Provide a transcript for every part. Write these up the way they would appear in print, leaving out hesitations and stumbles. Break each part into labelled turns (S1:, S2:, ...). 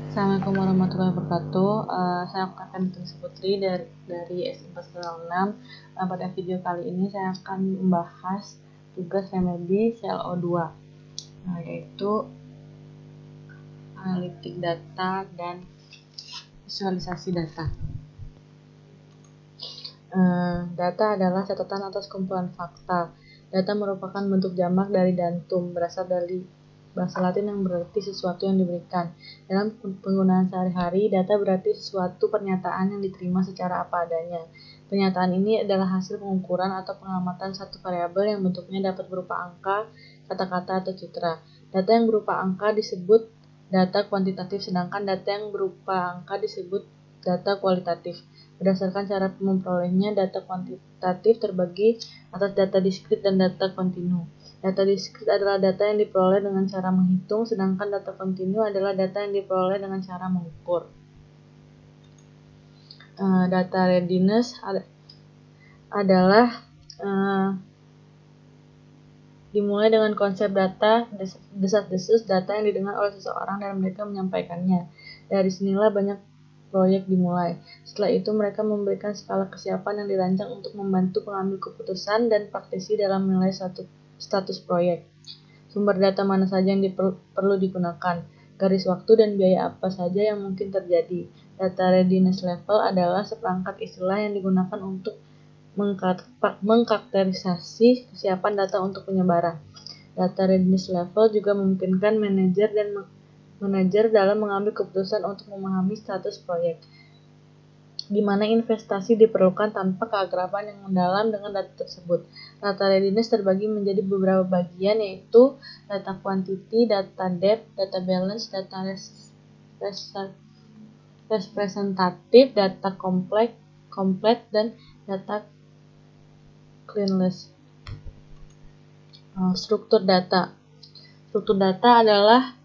S1: Assalamualaikum warahmatullahi wabarakatuh. Saya akan Putri dari S406. Pada video kali ini saya akan membahas tugas remedi CLO2, yaitu analitik data dan visualisasi data. Data adalah catatan atas kumpulan fakta. Data merupakan bentuk jamak dari datum, berasal dari bahasa Latin yang berarti sesuatu yang diberikan. Dalam penggunaan sehari-hari, data berarti sesuatu pernyataan yang diterima secara apa adanya. Pernyataan ini adalah hasil pengukuran atau pengamatan satu variabel yang bentuknya dapat berupa angka, kata-kata, atau citra. Data yang berupa angka disebut data kuantitatif, sedangkan data yang berupa angka disebut data kualitatif. Berdasarkan cara memperolehnya, data kuantitatif terbagi atas data diskrit dan data kontinu. Data diskrit adalah data yang diperoleh dengan cara menghitung, sedangkan data kontinu adalah data yang diperoleh dengan cara mengukur. Data readiness adalah dimulai dengan konsep data desas-desus, data yang didengar oleh seseorang dan mereka menyampaikannya. Dari sinilah banyak proyek dimulai. Setelah itu mereka memberikan skala kesiapan yang dirancang untuk membantu pengambil keputusan dan praktisi dalam menilai status proyek. Sumber data mana saja yang perlu digunakan, garis waktu dan biaya apa saja yang mungkin terjadi. Data readiness level adalah seperangkat istilah yang digunakan untuk mengkarakterisasi kesiapan data untuk penyebaran. Data readiness level juga memungkinkan manajer dalam mengambil keputusan untuk memahami status proyek, di mana investasi diperlukan tanpa keakraban yang mendalam dengan data tersebut. Data readiness terbagi menjadi beberapa bagian, yaitu data quantity, data depth, data balance, data representatif, data complete, dan data cleanliness. Struktur data. Struktur data adalah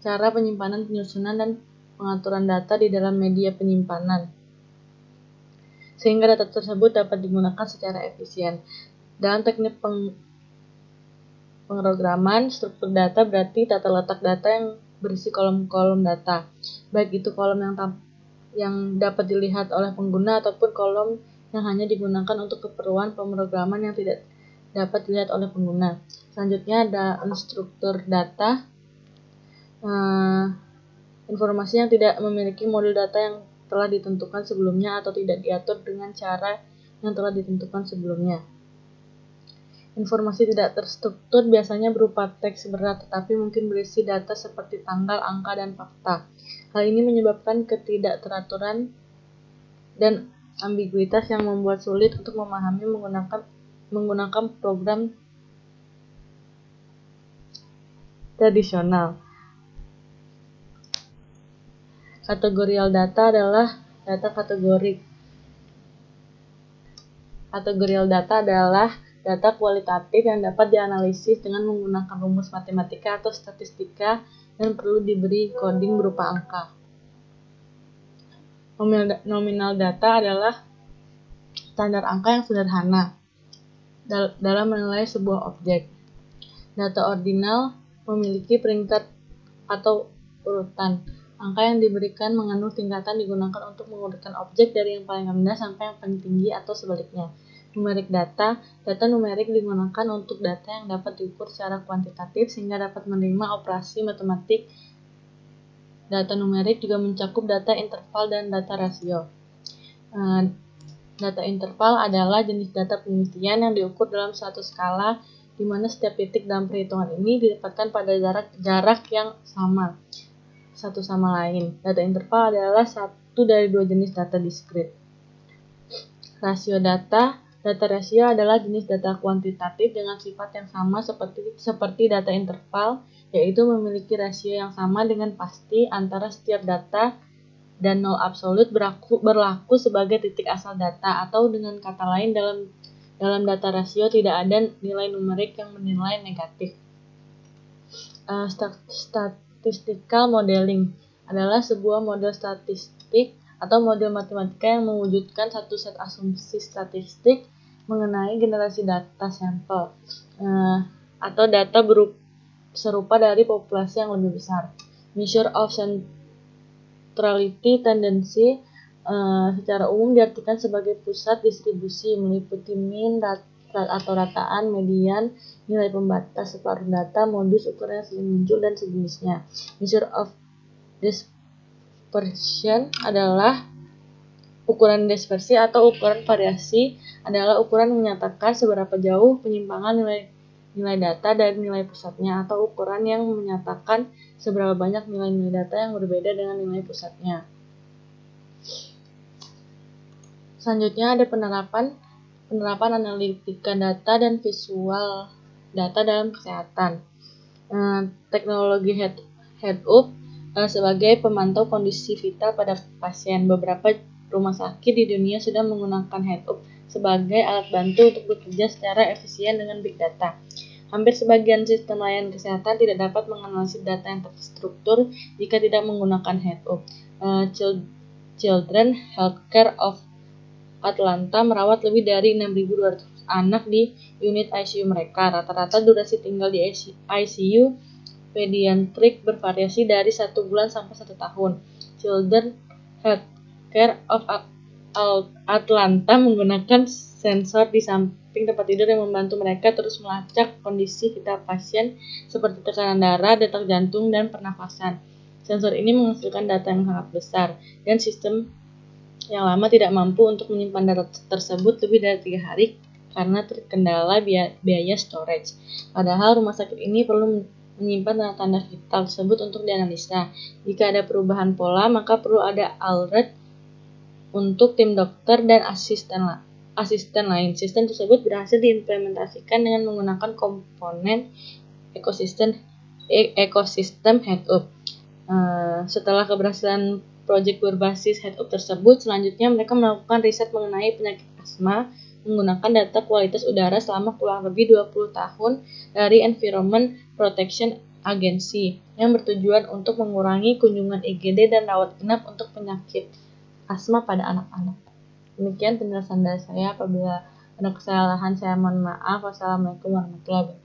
S1: cara penyimpanan, penyusunan, dan pengaturan data di dalam media penyimpanan, sehingga data tersebut dapat digunakan secara efisien. Dalam teknik pemrograman, struktur data berarti tata letak data yang berisi kolom-kolom data, baik itu kolom yang dapat dilihat oleh pengguna ataupun kolom yang hanya digunakan untuk keperluan pemrograman yang tidak dapat dilihat oleh pengguna. Selanjutnya ada struktur data. Informasi yang tidak memiliki modul data yang telah ditentukan sebelumnya atau tidak diatur dengan cara yang telah ditentukan sebelumnya. Informasi tidak terstruktur biasanya berupa teks berat, tetapi mungkin berisi data seperti tanggal, angka, dan fakta. Hal ini menyebabkan ketidakteraturan dan ambiguitas yang membuat sulit untuk memahami menggunakan program tradisional. Kategorial data adalah data kategorik. Kategorial data adalah data kualitatif yang dapat dianalisis dengan menggunakan rumus matematika atau statistika dan perlu diberi coding berupa angka. Nominal data adalah standar angka yang sederhana dalam menilai sebuah objek. Data ordinal memiliki peringkat atau urutan. Angka yang diberikan mengandung tingkatan digunakan untuk mengurutkan objek dari yang paling rendah sampai yang paling tinggi atau sebaliknya. Numerik data. Data numerik digunakan untuk data yang dapat diukur secara kuantitatif sehingga dapat menerima operasi matematik. Data numerik juga mencakup data interval dan data rasio. Data interval adalah jenis data penelitian yang diukur dalam suatu skala di mana setiap titik dalam perhitungan ini didapatkan pada jarak yang sama satu sama lain. Data interval adalah satu dari dua jenis data diskrit. Rasio data. Data rasio adalah jenis data kuantitatif dengan sifat yang sama seperti data interval, yaitu memiliki rasio yang sama dengan pasti antara setiap data dan nol absolut berlaku sebagai titik asal data, atau dengan kata lain dalam data rasio tidak ada nilai numerik yang bernilai negatif. Statistical modeling adalah sebuah model statistik atau model matematika yang mewujudkan satu set asumsi statistik mengenai generasi data sampel atau data serupa dari populasi yang lebih besar. Measure of Neutrality tendency secara umum diartikan sebagai pusat distribusi, meliputi mean, atau rataan, median, nilai pembatas, separuh data, modus, ukuran yang sering muncul, dan sejenisnya. Measure of dispersion adalah ukuran dispersi atau ukuran variasi adalah ukuran menyatakan seberapa jauh penyimpangan nilai data dari nilai pusatnya, atau ukuran yang menyatakan seberapa banyak nilai-nilai data yang berbeda dengan nilai pusatnya. Selanjutnya ada penerapan analitika data dan visual data dalam kesehatan. Teknologi head-up sebagai pemantau kondisi vital pada pasien. Beberapa rumah sakit di dunia sudah menggunakan head-up sebagai alat bantu untuk bekerja secara efisien dengan big data. Hampir sebagian sistem layanan kesehatan tidak dapat menganalisis data yang terstruktur jika tidak menggunakan head-up. Children Healthcare of Atlanta merawat lebih dari 6.200 anak di unit ICU mereka. Rata-rata durasi tinggal di ICU pediatrik bervariasi dari 1 bulan sampai 1 tahun. Children Healthcare of Atlanta menggunakan sensor di samping tempat tidur yang membantu mereka terus melacak kondisi vital pasien seperti tekanan darah, detak jantung, dan pernafasan. Sensor ini menghasilkan data yang sangat besar, dan sistem yang lama tidak mampu untuk menyimpan data tersebut lebih dari 3 hari karena terkendala biaya storage. Padahal rumah sakit ini perlu menyimpan tanda-tanda vital tersebut untuk dianalisa. Jika ada perubahan pola, maka perlu ada alert untuk tim dokter dan asisten lain. Sistem tersebut berhasil diimplementasikan dengan menggunakan komponen ekosistem head-up. Setelah keberhasilan proyek berbasis head-up tersebut, selanjutnya mereka melakukan riset mengenai penyakit asma menggunakan data kualitas udara selama kurang lebih 20 tahun dari Environment Protection Agency yang bertujuan untuk mengurangi kunjungan IGD dan rawat inap untuk penyakit asma pada anak-anak. Demikian penjelasan dari saya. Apabila ada kesalahan, saya mohon maaf. Wassalamualaikum warahmatullahi wabarakatuh.